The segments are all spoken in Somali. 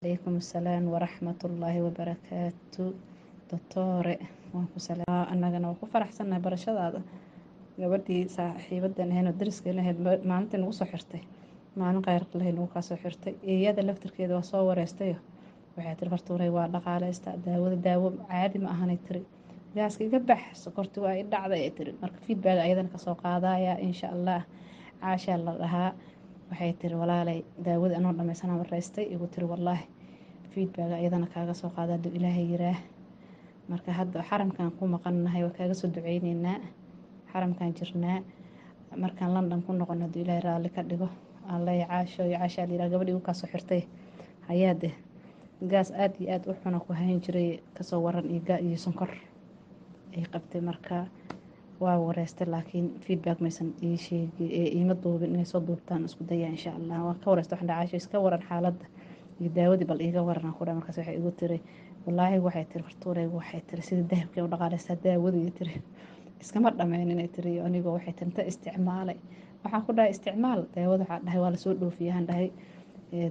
عليكم السلام ورحمة الله وبركاته دكتورة وانكو سلام أننا وكو فرحسنا برشاد gabadhii saaxiibadan ahayn oo dariskeena ahayd maalintii nagu soo xirtay maalin qayrka lahayn nagu kaa soo xirtay iyada laftirkeeda waa soo wareystay waxay tiri fartuunay waa dhaqaaleysta daawo caadi ma ahanay tiri gaaska iga bax sokorti waa i dhacday ay tiri marka feedback ayadana kasoo qaadaya insha allah caasha la dhahaa waxay tiri walaalay daawada anoo dhameysanaa wareystay igu tiri wallaahi feedback ayadana kaaga soo qaadaa duu ilaahay yiraah marka hadda xaramkan ku maqannahay waa kaaga soo duceyneynaa xaramkan jirnaa markaan London ku noqono hadii Ilaahay raali ka dhigo Allah ya caasho ya caasha liira gabadhii u ka soo xirtay hayaade gaas aad iyo aad u xun ku hayn jiray ka soo waran iyo sonkor ay qabtay marka waa wareystay laakiin feedback maysan ii sheegay iima duubin inay soo duubtaan isku daya insha Allah waa ka wareystay waxaan caasho iska waran xaaladda iyo daawadii bal iiga waran ku dhamaan markaas waxay igu tiri wallaahi waxay tiri fartuuray waxay tiri sida dahabkii u dhaqaaleysa daawadii tiri iskama dhameen inay tiri aniga waxay tanta isticmaalay waxaan ku dhahay isticmaal daawada waxa dhahay waa la soo dhoofiyay dhahay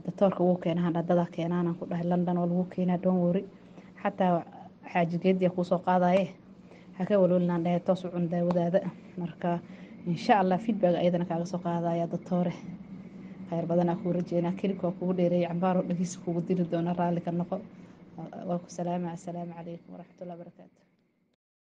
doctorka uu keenay dada keenana ku dhahay London oo lagu keenay doon wari xataa xaajigeedii ku soo qaadaye haka walaalna dhahay toos u cun daawadaada marka insha Allah feedback ayadana kaaga soo qaadaya doctore khayr badan ku rajeena kilibka kugu dheereeyay cambaaro dhagiis kugu diri doona raali ka noqo waa ku salaama assalaamu calaykum waraxmatullaahi wabarakaatuh